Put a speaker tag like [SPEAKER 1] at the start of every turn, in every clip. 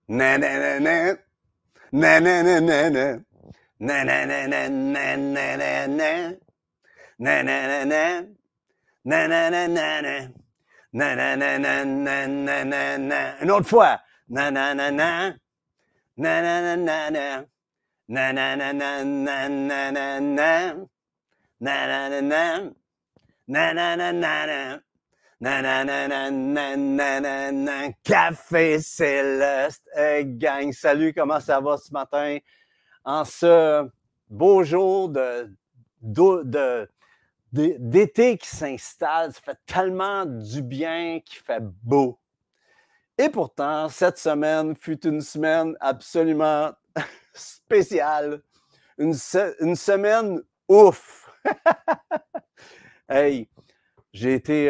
[SPEAKER 1] Na na na na. Na na na na na. Na na na na na na na na. Na na na na. Na na na na na. Na na na na na na na na. Une autre fois. Na na na na. Na na na na na. Na na na na na na na na. Na na na na. Na na na na na. Na na na na na na na na. Café Céleste. Hey gang, salut, comment ça va ce matin? En ce beau jour d'été qui s'installe, ça fait tellement du bien qu'il fait beau. Et pourtant, cette semaine fut une semaine absolument spéciale. Une semaine ouf. Hey, j'ai été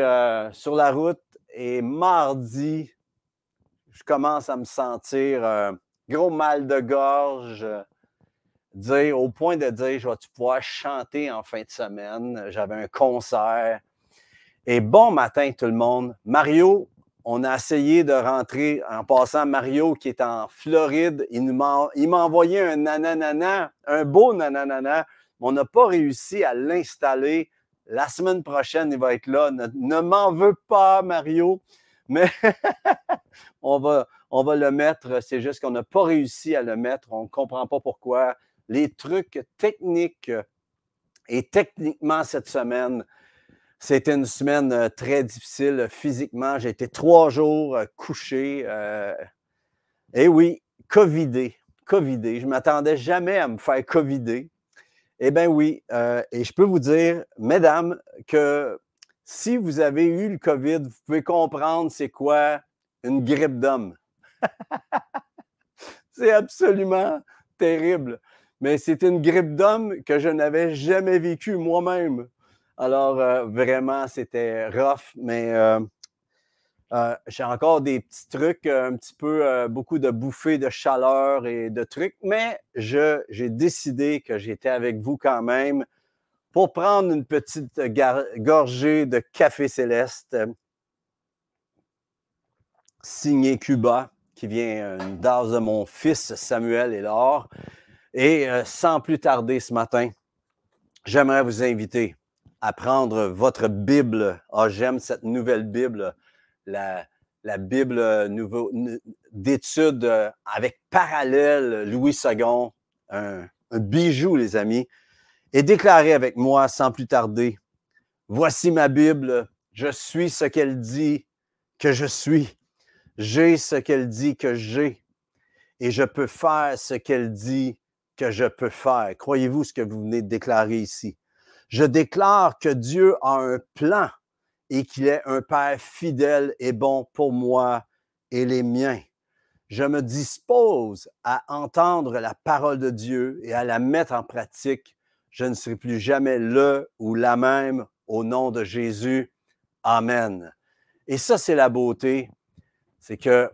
[SPEAKER 1] sur la route et mardi, je commence à me sentir gros mal de gorge, au point de dire, je vais-tu pouvoir chanter en fin de semaine? J'avais un concert. Et bon matin tout le monde. Mario, on a essayé de rentrer en passant. Mario qui est en Floride, il m'a envoyé un nananana, un beau nananana. On n'a pas réussi à l'installer. La semaine prochaine, il va être là. Ne m'en veux pas, Mario, mais on va le mettre. C'est juste qu'on n'a pas réussi à le mettre. On ne comprend pas pourquoi. Les trucs techniques et techniquement cette semaine, c'était une semaine très difficile physiquement. J'ai été 3 jours couché. Et oui, covidé. Je ne m'attendais jamais à me faire covider. Eh bien oui, et je peux vous dire, mesdames, que si vous avez eu le COVID, vous pouvez comprendre c'est quoi une grippe d'homme. C'est absolument terrible. Mais c'est une grippe d'homme que je n'avais jamais vécue moi-même. Alors, vraiment, c'était rough, mais j'ai encore des petits trucs, un petit peu, beaucoup de bouffées de chaleur et de trucs, mais j'ai décidé que j'étais avec vous quand même pour prendre une petite gorgée de café céleste signé Cuba, qui vient une tasse de mon fils Samuel Élard. Et sans plus tarder ce matin, j'aimerais vous inviter à prendre votre Bible. Ah, j'aime cette nouvelle Bible, la Bible d'études avec parallèle Louis II, un bijou, les amis. Et déclarez avec moi sans plus tarder, voici ma Bible, je suis ce qu'elle dit que je suis, j'ai ce qu'elle dit que j'ai, et je peux faire ce qu'elle dit que je peux faire. Croyez-vous ce que vous venez de déclarer ici? Je déclare que Dieu a un plan et qu'il est un Père fidèle et bon pour moi et les miens. Je me dispose à entendre la parole de Dieu et à la mettre en pratique. Je ne serai plus jamais le ou la même au nom de Jésus. Amen. Et ça, c'est la beauté. C'est que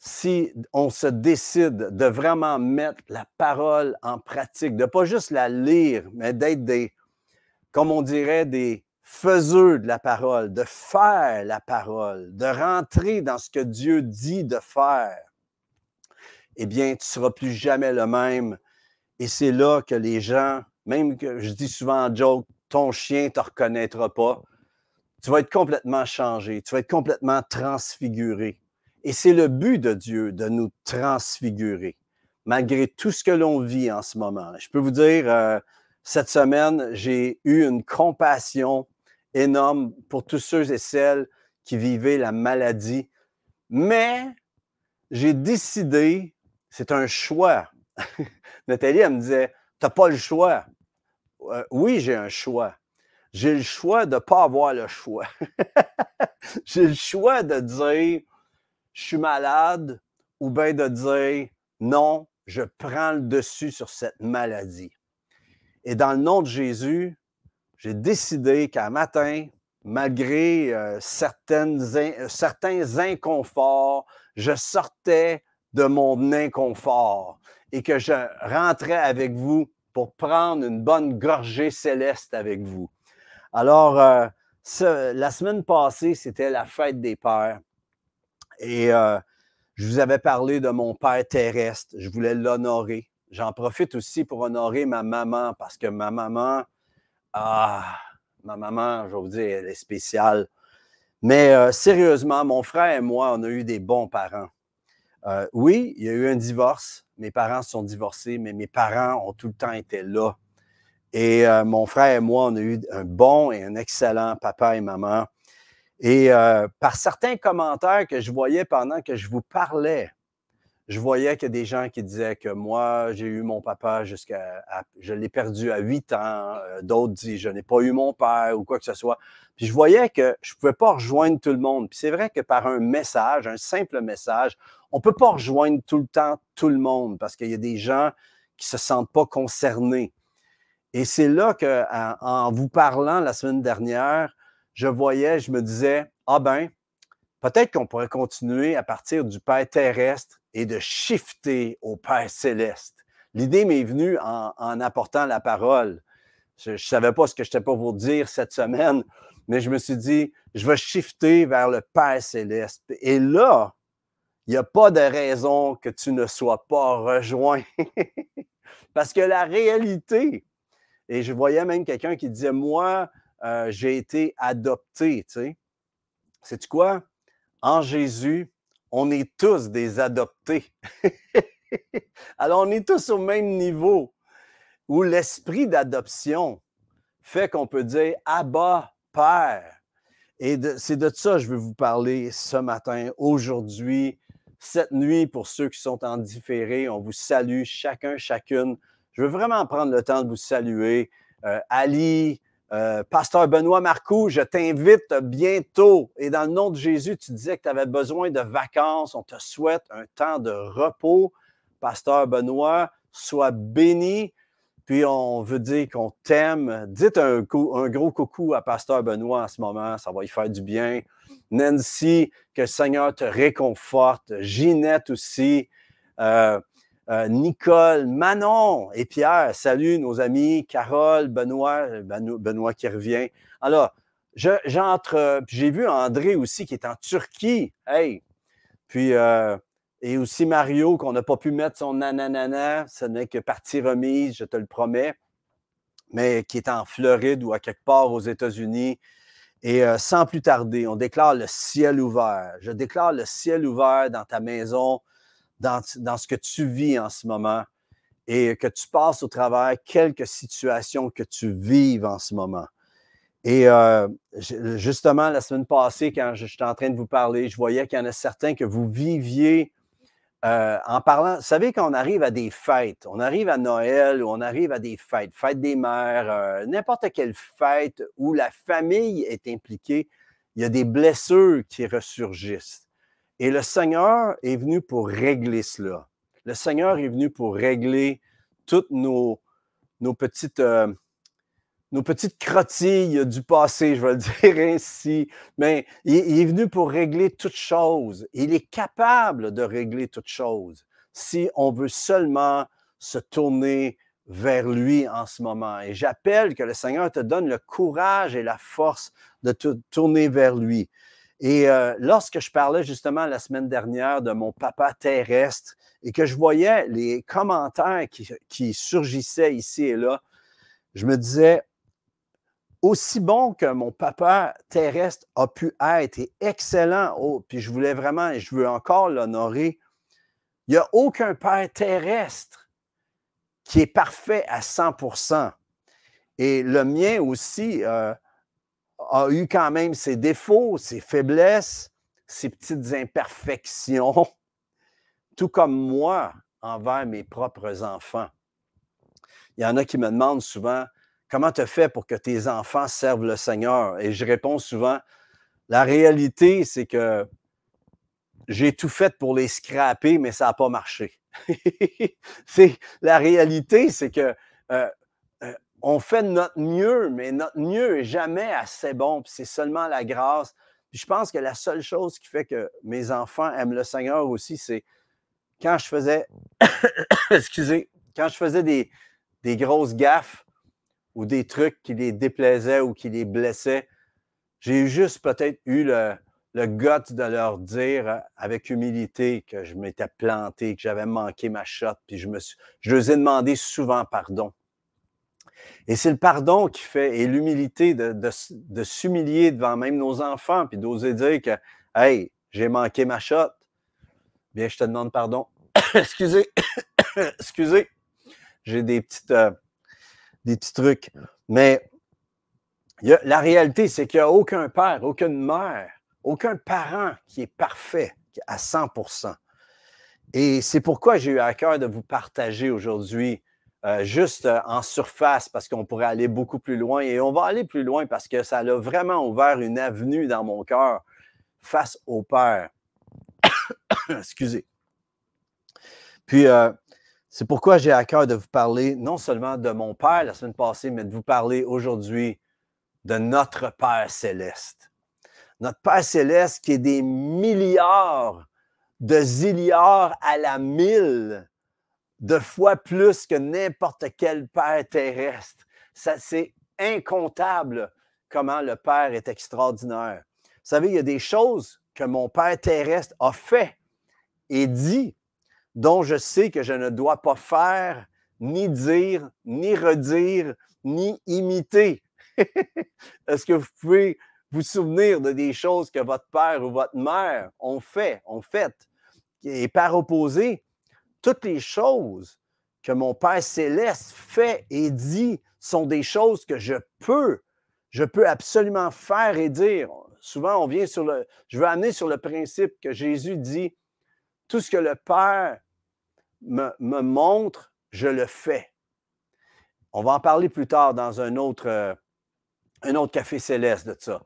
[SPEAKER 1] si on se décide de vraiment mettre la parole en pratique, de pas juste la lire, mais d'être des, comme on dirait, des faiseux de la parole, de faire la parole, de rentrer dans ce que Dieu dit de faire, eh bien, tu ne seras plus jamais le même. Et c'est là que les gens, même que je dis souvent en joke, ton chien ne te reconnaîtra pas. Tu vas être complètement changé, tu vas être complètement transfiguré. Et c'est le but de Dieu, de nous transfigurer, malgré tout ce que l'on vit en ce moment. Je peux vous dire, cette semaine, j'ai eu une compassion énorme pour tous ceux et celles qui vivaient la maladie. Mais j'ai décidé, c'est un choix. Nathalie, elle me disait, tu n'as pas le choix. Oui, j'ai un choix. J'ai le choix de ne pas avoir le choix. J'ai le choix de dire, je suis malade, ou bien de dire, non, je prends le dessus sur cette maladie. Et dans le nom de Jésus, j'ai décidé qu'un matin, malgré certains inconforts, je sortais de mon inconfort et que je rentrais avec vous pour prendre une bonne gorgée céleste avec vous. Alors, la semaine passée, c'était la fête des pères. Et Je vous avais parlé de mon père terrestre. Je voulais l'honorer. J'en profite aussi pour honorer ma maman parce que ma maman, je vais vous dire, elle est spéciale. Mais sérieusement, mon frère et moi, on a eu des bons parents. Oui, il y a eu un divorce. Mes parents se sont divorcés, mais mes parents ont tout le temps été là. Et mon frère et moi, on a eu un bon et un excellent papa et maman. Et par certains commentaires que je voyais pendant que je vous parlais, je voyais qu'il y a des gens qui disaient que moi, j'ai eu mon papa je l'ai perdu à 8 ans. D'autres disent, je n'ai pas eu mon père ou quoi que ce soit. Puis je voyais que je ne pouvais pas rejoindre tout le monde. Puis c'est vrai que par un message, un simple message, on ne peut pas rejoindre tout le temps tout le monde parce qu'il y a des gens qui ne se sentent pas concernés. Et c'est là qu'en vous parlant la semaine dernière, je me disais, peut-être qu'on pourrait continuer à partir du Père terrestre et de shifter au Père céleste. L'idée m'est venue en apportant la parole. Je ne savais pas ce que je n'étais pas vous dire cette semaine, mais je me suis dit, je vais shifter vers le Père céleste. Et là, il n'y a pas de raison que tu ne sois pas rejoint. Parce que la réalité, et je voyais même quelqu'un qui disait, moi, j'ai été adopté, tu sais. Sais-tu quoi? En Jésus, on est tous des adoptés. Alors, on est tous au même niveau où l'esprit d'adoption fait qu'on peut dire « Abba, Père ». Et c'est de ça que je veux vous parler ce matin, aujourd'hui, cette nuit, pour ceux qui sont en différé. On vous salue chacun, chacune. Je veux vraiment prendre le temps de vous saluer. Ali, Pasteur Benoît Marcoux, je t'invite bientôt. Et dans le nom de Jésus, tu disais que tu avais besoin de vacances. On te souhaite un temps de repos. Pasteur Benoît, sois béni. Puis on veut dire qu'on t'aime. Dites un gros coucou à Pasteur Benoît en ce moment, ça va y faire du bien. Nancy, que le Seigneur te réconforte. Ginette aussi. Nicole, Manon et Pierre, salut nos amis, Carole, Benoît qui revient. Alors, j'ai vu André aussi qui est en Turquie. Hey! Puis, et aussi Mario, qu'on n'a pas pu mettre son nananana, ce n'est que partie remise, je te le promets, mais qui est en Floride ou à quelque part aux États-Unis. Et sans plus tarder, on déclare le ciel ouvert. Je déclare le ciel ouvert dans ta maison, dans ce que tu vis en ce moment et que tu passes au travers quelques situations que tu vives en ce moment. Et justement, la semaine passée, quand j'étais en train de vous parler, je voyais qu'il y en a certains que vous viviez en parlant. Vous savez, quand on arrive à des fêtes, on arrive à Noël ou on arrive à des fêtes, fête des mères, n'importe quelle fête où la famille est impliquée, il y a des blessures qui ressurgissent. Et le Seigneur est venu pour régler cela. Le Seigneur est venu pour régler toutes nos petites crottilles du passé, je vais le dire ainsi. Mais il est venu pour régler toutes choses. Il est capable de régler toutes choses si on veut seulement se tourner vers lui en ce moment. Et j'appelle que le Seigneur te donne le courage et la force de te tourner vers lui. Et lorsque je parlais justement la semaine dernière de mon papa terrestre et que je voyais les commentaires qui surgissaient ici et là, je me disais, aussi bon que mon papa terrestre a pu être et excellent, puis je voulais vraiment et je veux encore l'honorer, il n'y a aucun père terrestre qui est parfait à 100%. Et le mien aussi a eu quand même ses défauts, ses faiblesses, ses petites imperfections, tout comme moi envers mes propres enfants. Il y en a qui me demandent souvent, comment tu fais pour que tes enfants servent le Seigneur? Et je réponds souvent, la réalité, c'est que j'ai tout fait pour les scraper, mais ça n'a pas marché. La réalité, c'est que on fait de notre mieux, mais notre mieux n'est jamais assez bon. Puis c'est seulement la grâce. Puis je pense que la seule chose qui fait que mes enfants aiment le Seigneur aussi, c'est quand je faisais, quand je faisais des grosses gaffes ou des trucs qui les déplaisaient ou qui les blessaient, j'ai juste peut-être eu le guts de leur dire avec humilité que je m'étais planté, que j'avais manqué ma shot, puis je leur ai demandé souvent pardon. Et c'est le pardon qui fait, et l'humilité de s'humilier devant même nos enfants, puis d'oser dire que, hey, j'ai manqué ma shot, bien, je te demande pardon. Excusez, excusez, j'ai des petits trucs. Mais la réalité, c'est qu'il n'y a aucun père, aucune mère, aucun parent qui est parfait à 100%. Et c'est pourquoi j'ai eu à cœur de vous partager aujourd'hui, juste en surface, parce qu'on pourrait aller beaucoup plus loin. Et on va aller plus loin parce que ça a vraiment ouvert une avenue dans mon cœur face au Père. Excusez. Puis, c'est pourquoi j'ai à cœur de vous parler non seulement de mon Père la semaine passée, mais de vous parler aujourd'hui de notre Père céleste. Notre Père céleste qui est des milliards de zilliards à la 1000 de fois plus que n'importe quel Père terrestre. C'est incontable comment le Père est extraordinaire. Vous savez, il y a des choses que mon Père terrestre a fait et dit dont je sais que je ne dois pas faire, ni dire, ni redire, ni imiter. Est-ce que vous pouvez vous souvenir de des choses que votre père ou votre mère ont fait? Et par opposé, toutes les choses que mon Père céleste fait et dit sont des choses que je peux absolument faire et dire. Souvent, je veux amener sur le principe que Jésus dit, tout ce que le Père me montre, je le fais. On va en parler plus tard dans un autre café céleste de ça.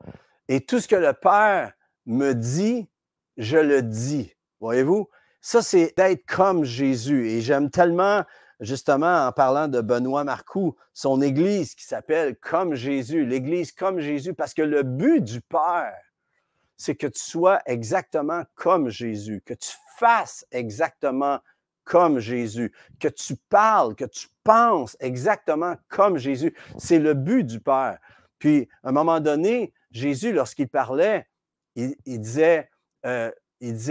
[SPEAKER 1] Et tout ce que le Père me dit, je le dis. Voyez-vous? Ça, c'est d'être comme Jésus. Et j'aime tellement, justement, en parlant de Benoît Marcoux, son église qui s'appelle Comme Jésus, l'église comme Jésus, parce que le but du Père, c'est que tu sois exactement comme Jésus, que tu fasses exactement comme Jésus, que tu parles, que tu penses exactement comme Jésus. C'est le but du Père. Puis, à un moment donné, Jésus, lorsqu'il parlait, il disait,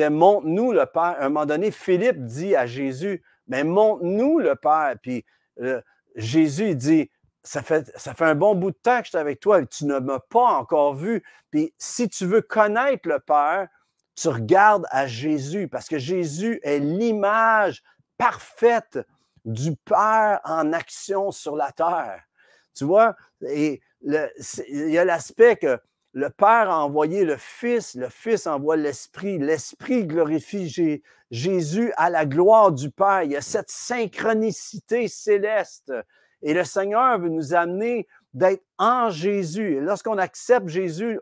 [SPEAKER 1] montre-nous le Père. À un moment donné, Philippe dit à Jésus, mais montre-nous le Père. Puis, Jésus, il dit, ça fait un bon bout de temps que je suis avec toi et tu ne m'as pas encore vu. Puis, si tu veux connaître le Père, tu regardes à Jésus parce que Jésus est l'image parfaite du Père en action sur la terre. Tu vois? Et il y a l'aspect que le Père a envoyé le Fils envoie l'Esprit glorifie Jésus à la gloire du Père. Il y a cette synchronicité céleste. Et le Seigneur veut nous amener d'être en Jésus. Et lorsqu'on accepte Jésus,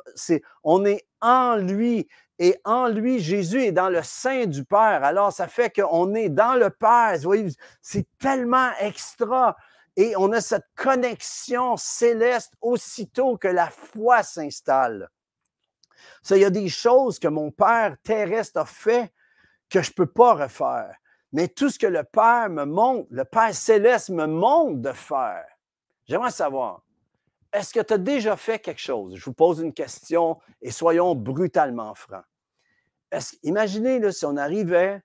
[SPEAKER 1] on est en lui. Et en lui, Jésus est dans le sein du Père. Alors, ça fait qu'on est dans le Père. Vous voyez, c'est tellement extra. Et on a cette connexion céleste aussitôt que la foi s'installe. Ça, il y a des choses que mon Père terrestre a fait que je ne peux pas refaire. Mais tout ce que le Père me montre, le Père céleste me montre de faire. J'aimerais savoir, est-ce que tu as déjà fait quelque chose? Je vous pose une question et soyons brutalement francs. Imaginez là, si on arrivait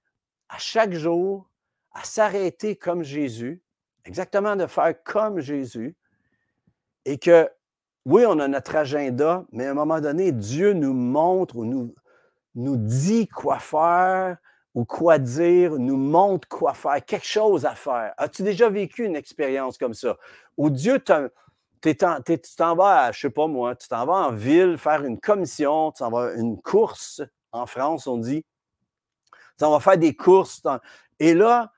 [SPEAKER 1] à chaque jour à s'arrêter comme Jésus, exactement de faire comme Jésus, et que, oui, on a notre agenda, mais à un moment donné, Dieu nous montre ou nous dit quoi faire ou quoi dire, nous montre quoi faire, quelque chose à faire. As-tu déjà vécu une expérience comme ça? Où Dieu tu t'en vas, je ne sais pas moi, tu t'en vas en ville faire une commission, tu t'en vas à une course, en France, on dit. On va faire des courses. Et là,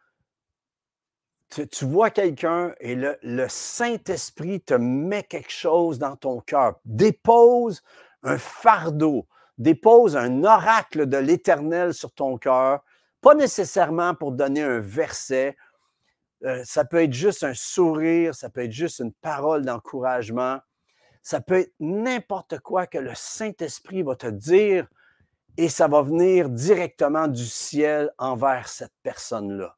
[SPEAKER 1] tu vois quelqu'un et le Saint-Esprit te met quelque chose dans ton cœur, dépose un fardeau, dépose un oracle de l'Éternel sur ton cœur, pas nécessairement pour donner un verset, ça peut être juste un sourire, ça peut être juste une parole d'encouragement, ça peut être n'importe quoi que le Saint-Esprit va te dire et ça va venir directement du ciel envers cette personne-là.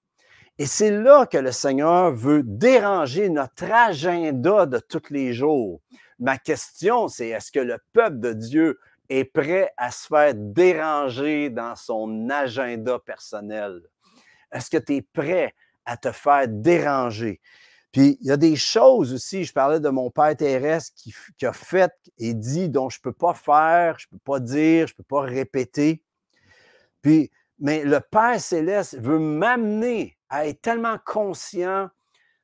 [SPEAKER 1] Et c'est là que le Seigneur veut déranger notre agenda de tous les jours. Ma question, c'est est-ce que le peuple de Dieu est prêt à se faire déranger dans son agenda personnel? Est-ce que tu es prêt à te faire déranger? Puis, il y a des choses aussi, je parlais de mon Père terrestre qui a fait et dit dont je ne peux pas faire, je ne peux pas dire, je ne peux pas répéter. Puis, mais le Père céleste veut m'amener à être tellement conscient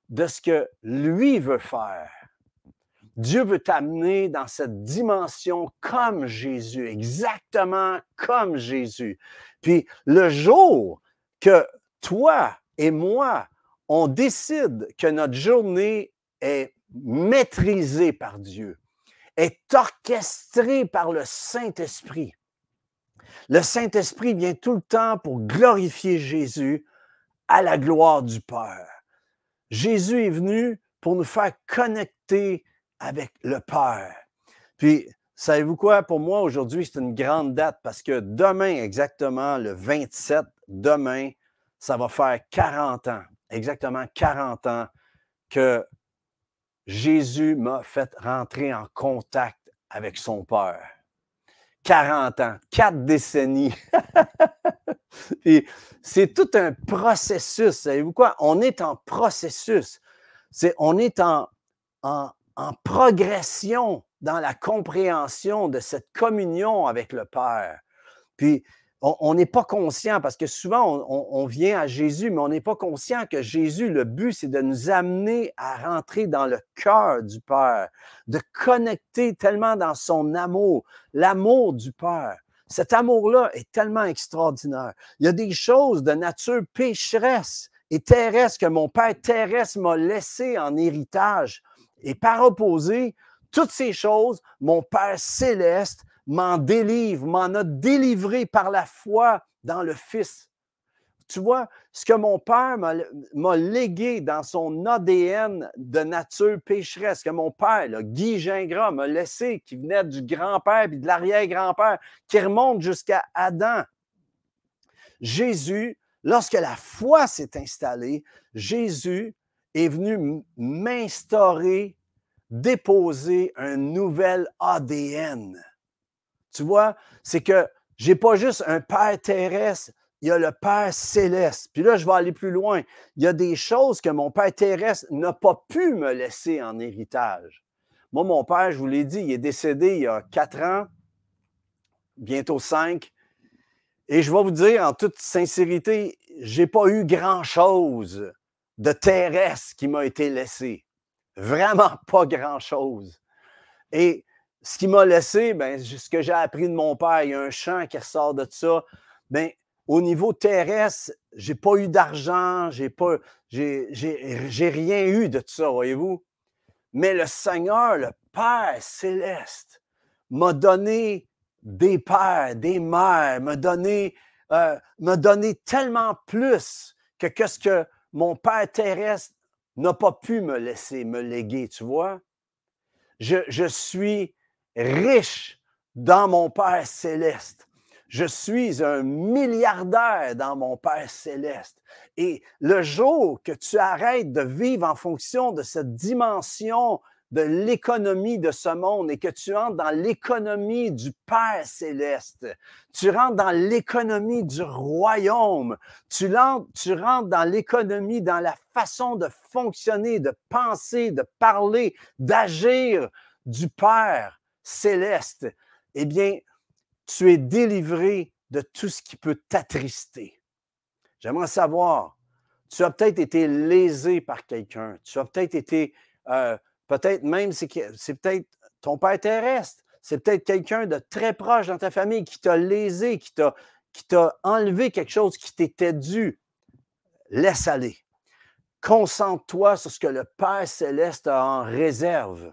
[SPEAKER 1] de ce que lui veut faire. Dieu veut t'amener dans cette dimension comme Jésus, exactement comme Jésus. Puis le jour que toi et moi, on décide que notre journée est maîtrisée par Dieu, est orchestrée par le Saint-Esprit. Le Saint-Esprit vient tout le temps pour glorifier Jésus à la gloire du Père. Jésus est venu pour nous faire connecter avec le Père. Puis, savez-vous quoi? Pour moi, aujourd'hui, c'est une grande date parce que demain, exactement, le 27, demain, ça va faire 40 ans, exactement 40 ans que Jésus m'a fait rentrer en contact avec son Père. 40 ans, 4 décennies. Puis, c'est tout un processus. Savez-vous quoi? On est en processus. On est en progression dans la compréhension de cette communion avec le Père. Puis, on n'est pas conscient parce que souvent, on vient à Jésus, mais on n'est pas conscient que Jésus, le but, c'est de nous amener à rentrer dans le cœur du Père, de connecter tellement dans son amour, l'amour du Père. Cet amour-là est tellement extraordinaire. Il y a des choses de nature pécheresse et terrestre que mon Père terrestre m'a laissé en héritage. Et par opposé, toutes ces choses, mon Père céleste m'en délivre, m'en a délivré par la foi dans le Fils. Tu vois, ce que mon Père m'a légué dans son ADN de nature pécheresse, que mon Père, là, Guy Gingras, m'a laissé, qui venait du grand-père et de l'arrière-grand-père, qui remonte jusqu'à Adam. Jésus, lorsque la foi s'est installée, Jésus est venu m'instaurer, déposer un nouvel ADN. Tu vois, c'est que je n'ai pas juste un Père terrestre, il y a le Père céleste. Puis là, je vais aller plus loin. Il y a des choses que mon Père terrestre n'a pas pu me laisser en héritage. Moi, mon père, je vous l'ai dit, il est décédé il y a 4 ans, bientôt 5. Et je vais vous dire en toute sincérité, je n'ai pas eu grand-chose de terrestre qui m'a été laissé. Vraiment pas grand-chose. Et ce qui m'a laissé, ben, ce que j'ai appris de mon père, il y a un chant qui ressort de ça. Ben, au niveau terrestre, j'ai pas eu d'argent, j'ai rien eu de tout ça, voyez-vous. Mais le Seigneur, le Père céleste, m'a donné des pères, des mères, m'a donné tellement plus que ce que mon Père terrestre n'a pas pu me laisser, me léguer, tu vois. Je suis riche dans mon Père céleste. Je suis un milliardaire dans mon Père céleste. Et le jour que tu arrêtes de vivre en fonction de cette dimension de l'économie de ce monde et que tu entres dans l'économie du Père céleste, tu rentres dans l'économie du royaume, tu rentres dans l'économie, dans la façon de fonctionner, de penser, de parler, d'agir du Père céleste, eh bien, tu es délivré de tout ce qui peut t'attrister. J'aimerais savoir, tu as peut-être été lésé par quelqu'un, tu as peut-être été, peut-être même, c'est peut-être ton père terrestre, c'est peut-être quelqu'un de très proche dans ta famille qui t'a lésé, qui t'a enlevé quelque chose qui t'était dû. Laisse aller. Concentre-toi sur ce que le Père céleste a en réserve.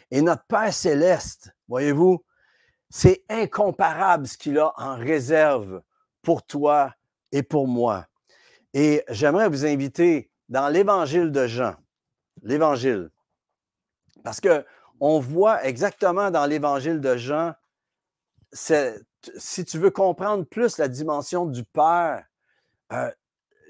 [SPEAKER 1] Et notre Père céleste, voyez-vous, c'est incomparable ce qu'il a en réserve pour toi et pour moi. Et j'aimerais vous inviter dans l'Évangile de Jean, l'Évangile, parce qu'on voit exactement dans l'Évangile de Jean, si tu veux comprendre plus la dimension du Père,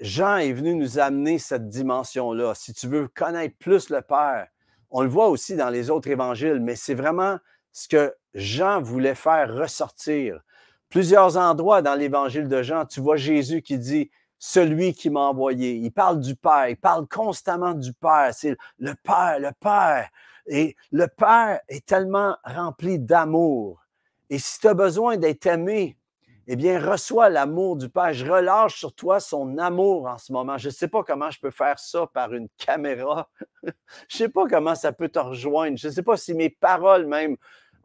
[SPEAKER 1] Jean est venu nous amener cette dimension-là. Si tu veux connaître plus le Père, on le voit aussi dans les autres évangiles, mais c'est vraiment ce que Jean voulait faire ressortir. Plusieurs endroits dans l'évangile de Jean, tu vois Jésus qui dit « Celui qui m'a envoyé ». Il parle du Père, il parle constamment du Père. C'est le Père, le Père. Et le Père est tellement rempli d'amour. Et si tu as besoin d'être aimé, eh bien, reçois l'amour du Père. Je relâche sur toi son amour en ce moment. Je ne sais pas comment je peux faire ça par une caméra. Je ne sais pas comment ça peut te rejoindre. Je ne sais pas si mes paroles même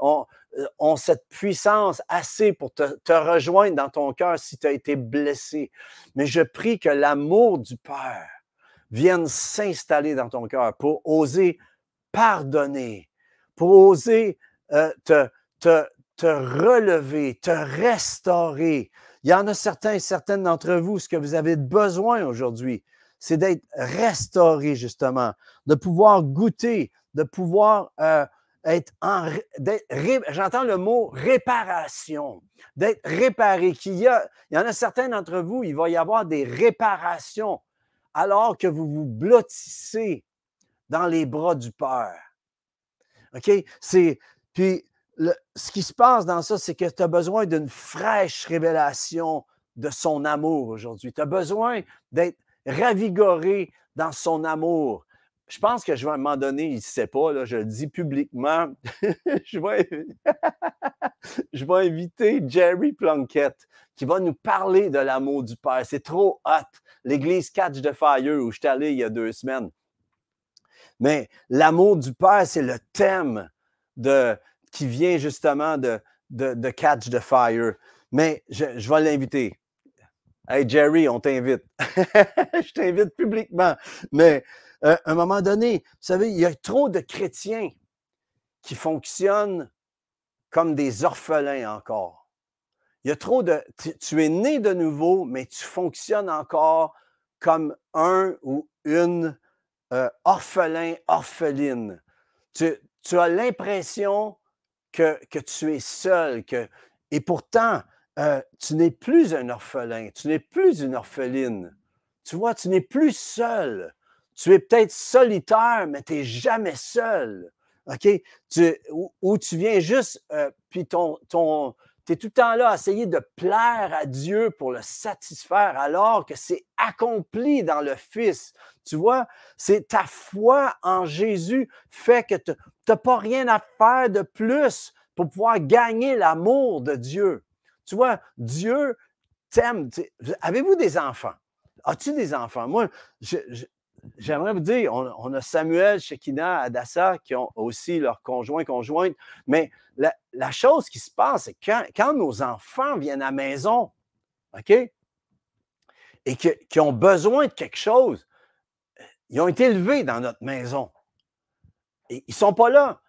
[SPEAKER 1] ont cette puissance assez pour te rejoindre dans ton cœur si tu as été blessé. Mais je prie que l'amour du Père vienne s'installer dans ton cœur pour oser pardonner, pour oser te relever, te restaurer. Il y en a certains et certaines d'entre vous, ce que vous avez besoin aujourd'hui, c'est d'être restauré, justement, de pouvoir goûter, de pouvoir être j'entends le mot réparation, d'être réparé. Il y en a certains d'entre vous, il va y avoir des réparations alors que vous vous blottissez dans les bras du Père. OK? Puis, ce qui se passe dans ça, c'est que tu as besoin d'une fraîche révélation de son amour aujourd'hui. Tu as besoin d'être ravigoré dans son amour. Je pense que je vais à un moment donné, il ne sait pas, là, je le dis publiquement, je vais inviter Jerry Plunkett qui va nous parler de l'amour du Père. C'est trop hot. L'église Catch the Fire où je suis allé il y a 2 semaines. Mais l'amour du Père, c'est le thème qui vient justement de Catch the Fire. Mais je vais l'inviter. Hey Jerry, on t'invite. Je t'invite publiquement. Mais à un moment donné, vous savez, il y a trop de chrétiens qui fonctionnent comme des orphelins encore. Il y a trop de... Tu es né de nouveau, mais tu fonctionnes encore comme un ou une orphelin, orpheline. Tu as l'impression que tu es seul. Et pourtant, tu n'es plus un orphelin, tu n'es plus une orpheline. Tu vois, tu n'es plus seul. Tu es peut-être solitaire, mais tu n'es jamais seul. OK? Ou tu viens juste, puis tu es tout le temps là à essayer de plaire à Dieu pour le satisfaire, alors que c'est accompli dans le Fils. Tu vois, c'est ta foi en Jésus fait que tu n'as pas rien à faire de plus pour pouvoir gagner l'amour de Dieu. Tu vois, Dieu t'aime. Avez-vous des enfants? As-tu des enfants? Moi, j'aimerais vous dire, on a Samuel, Shekinah, Adassa qui ont aussi leurs conjointes, mais la chose qui se passe, c'est que quand nos enfants viennent à la maison, OK, et qui ont besoin de quelque chose, ils ont été élevés dans notre maison. Et ils ne sont pas là.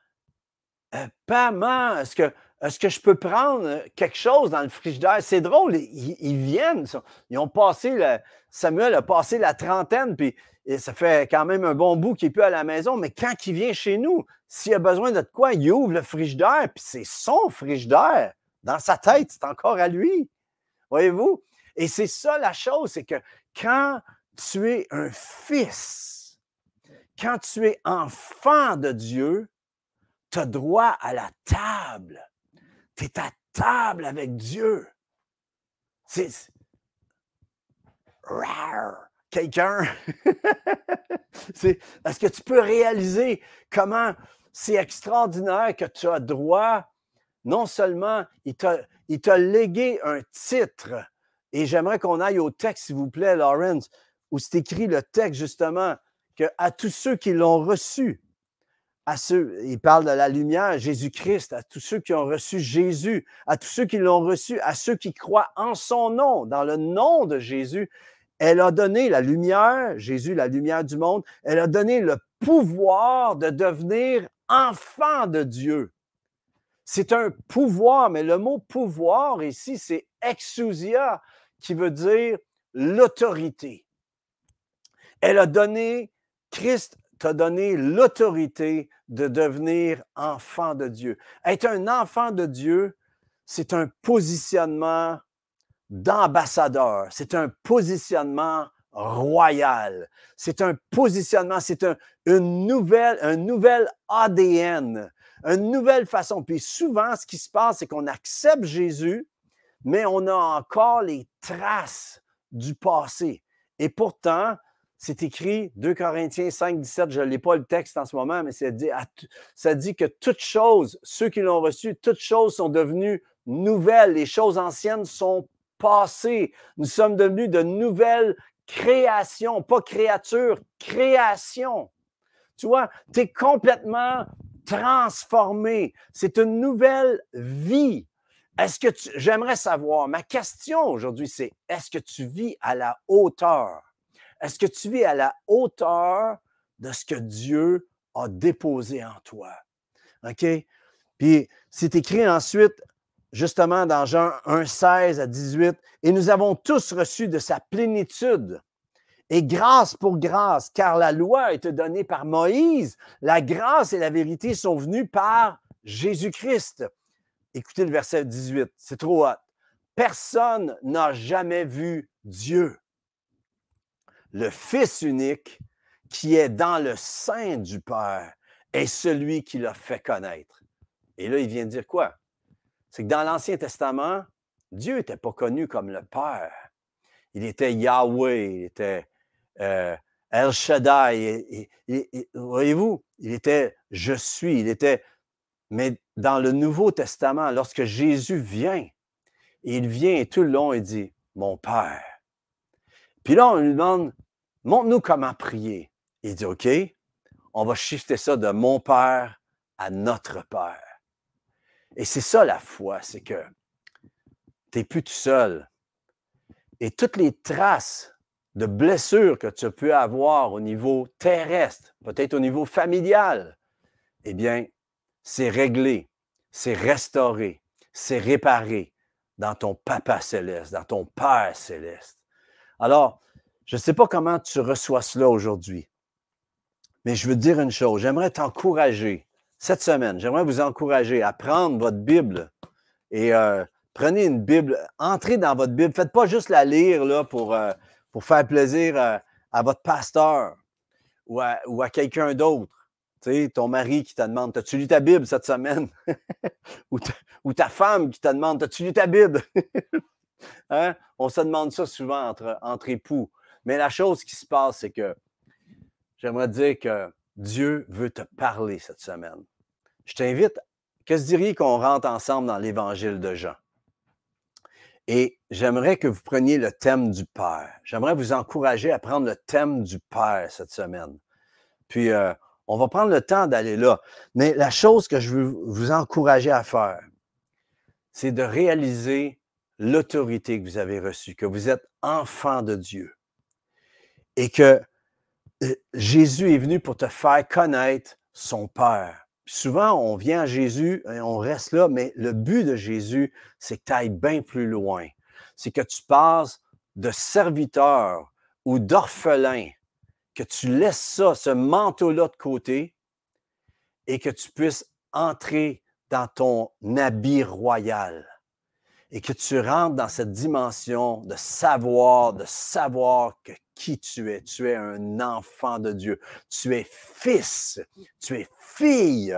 [SPEAKER 1] Maman, est-ce que je peux prendre quelque chose dans le frigidaire? C'est drôle, ils viennent. Samuel a passé la trentaine, puis ça fait quand même un bon bout qu'il n'est plus à la maison, mais quand il vient chez nous, s'il a besoin de quoi, il ouvre le frigidaire, puis c'est son frigidaire. Dans sa tête, c'est encore à lui. Voyez-vous? Et c'est ça la chose, c'est que quand tu es un fils, quand tu es enfant de Dieu, tu as droit à la table. Tu es à table avec Dieu. C'est rare. Quelqu'un. Est-ce que tu peux réaliser comment c'est extraordinaire que tu as droit, non seulement il t'a légué un titre, et j'aimerais qu'on aille au texte, s'il vous plaît, Lawrence, où c'est écrit le texte, justement, qu'à tous ceux qui l'ont reçu, il parle de la lumière, Jésus-Christ, à tous ceux qui ont reçu Jésus, à tous ceux qui l'ont reçu, à ceux qui croient en son nom, dans le nom de Jésus, elle a donné la lumière, Jésus, la lumière du monde, elle a donné le pouvoir de devenir enfant de Dieu. C'est un pouvoir, mais le mot pouvoir ici, c'est exousia, qui veut dire l'autorité. Elle a donné, Christ t'a donné l'autorité de devenir enfant de Dieu. Être un enfant de Dieu, c'est un positionnement d'ambassadeur, c'est un positionnement royal, c'est un positionnement, c'est un nouvel ADN une nouvelle façon. Puis souvent, ce qui se passe, c'est qu'on accepte Jésus, mais on a encore les traces du passé. Et pourtant, c'est écrit 2 Corinthiens 5, 17, je ne l'ai pas le texte en ce moment, mais ça dit que toutes choses, ceux qui l'ont reçu, toutes choses sont devenues nouvelles. Les choses anciennes sont passées. Nous sommes devenus de nouvelles créations, pas créatures, créations. Tu vois, tu es complètement transformé. C'est une nouvelle vie. J'aimerais savoir, ma question aujourd'hui, c'est est-ce que tu vis à la hauteur? Est-ce que tu vis à la hauteur de ce que Dieu a déposé en toi? OK? Puis c'est écrit ensuite, justement, dans Jean 1, 16 à 18, « Et nous avons tous reçu de sa plénitude. Et grâce pour grâce, car la loi a été donnée par Moïse, la grâce et la vérité sont venues par Jésus-Christ. » Écoutez le verset 18, c'est trop hot. « Personne n'a jamais vu Dieu. Le Fils unique qui est dans le sein du Père est celui qui l'a fait connaître. » Et là, il vient de dire quoi? C'est que dans l'Ancien Testament, Dieu n'était pas connu comme le Père. Il était Yahweh, il était El Shaddai. Voyez-vous, il était « Je suis », il était... Mais dans le Nouveau Testament, lorsque Jésus vient, il vient et tout le long, il dit « Mon Père ». Puis là, on lui demande « Montre-nous comment prier ». Il dit « OK, on va shifter ça de mon Père à notre Père ». Et c'est ça la foi, c'est que tu n'es plus tout seul. Et toutes les traces de blessures que tu peux avoir au niveau terrestre, peut-être au niveau familial, eh bien, c'est réglé, c'est restauré, c'est réparé dans ton Papa céleste, dans ton Père céleste. Alors, je ne sais pas comment tu reçois cela aujourd'hui, mais je veux te dire une chose, j'aimerais t'encourager cette semaine, j'aimerais vous encourager à prendre votre Bible et prenez une Bible, entrez dans votre Bible, faites pas juste la lire là, pour faire plaisir à votre pasteur ou à quelqu'un d'autre. Tu sais, ton mari qui te demande, as-tu lu ta Bible cette semaine? ou ta femme qui te demande, as-tu lu ta Bible? Hein? On se demande ça souvent entre époux. Mais la chose qui se passe, c'est que j'aimerais dire que Dieu veut te parler cette semaine. Je t'invite, que se diriez qu'on rentre ensemble dans l'Évangile de Jean? Et j'aimerais que vous preniez le thème du Père. J'aimerais vous encourager à prendre le thème du Père cette semaine. Puis, on va prendre le temps d'aller là. Mais la chose que je veux vous encourager à faire, c'est de réaliser l'autorité que vous avez reçue, que vous êtes enfant de Dieu et que Jésus est venu pour te faire connaître son Père. Puis souvent, on vient à Jésus et on reste là, mais le but de Jésus, c'est que tu ailles bien plus loin. C'est que tu passes de serviteur ou d'orphelin, que tu laisses ça, ce manteau-là de côté et que tu puisses entrer dans ton habit royal et que tu rentres dans cette dimension de savoir que qui tu es. Tu es un enfant de Dieu. Tu es fils, tu es fille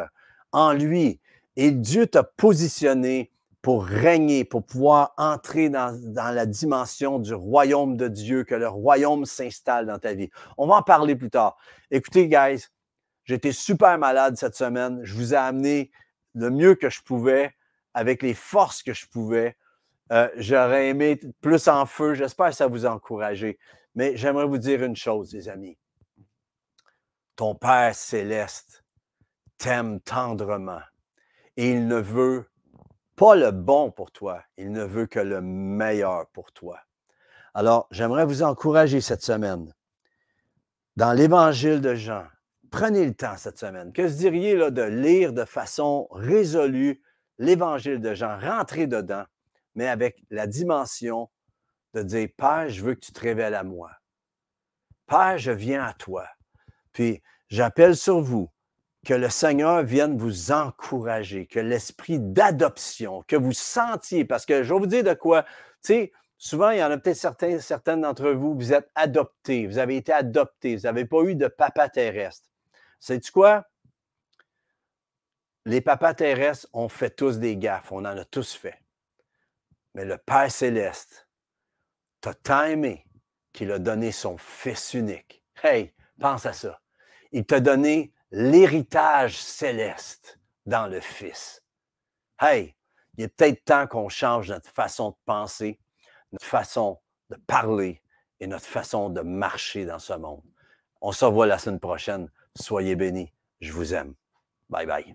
[SPEAKER 1] en lui. Et Dieu t'a positionné pour régner, pour pouvoir entrer dans la dimension du royaume de Dieu, que le royaume s'installe dans ta vie. On va en parler plus tard. Écoutez, guys, j'étais super malade cette semaine. Je vous ai amené le mieux que je pouvais, avec les forces que je pouvais. J'aurais aimé plus en feu. J'espère que ça vous a encouragé. Mais j'aimerais vous dire une chose, les amis. Ton Père céleste t'aime tendrement et il ne veut pas le bon pour toi, il ne veut que le meilleur pour toi. Alors, j'aimerais vous encourager cette semaine. Dans l'Évangile de Jean, prenez le temps cette semaine. Que se diriez là, de lire de façon résolue l'Évangile de Jean, rentrez dedans, mais avec la dimension de dire, Père, je veux que tu te révèles à moi. Père, je viens à toi. Puis, j'appelle sur vous que le Seigneur vienne vous encourager, que l'esprit d'adoption, que vous sentiez, parce que je vais vous dire de quoi, tu sais, souvent, il y en a peut-être certaines d'entre vous, vous êtes adoptés, vous avez été adoptés, vous n'avez pas eu de papa terrestre. Sais-tu quoi? les papas terrestres, on fait tous des gaffes, on en a tous fait. Mais le Père céleste t'a tant aimé qu'il a donné son Fils unique. Hey, pense à ça. Il t'a donné l'héritage céleste dans le Fils. Hey, il est peut-être temps qu'on change notre façon de penser, notre façon de parler et notre façon de marcher dans ce monde. On se revoit la semaine prochaine. Soyez bénis. Je vous aime. Bye bye.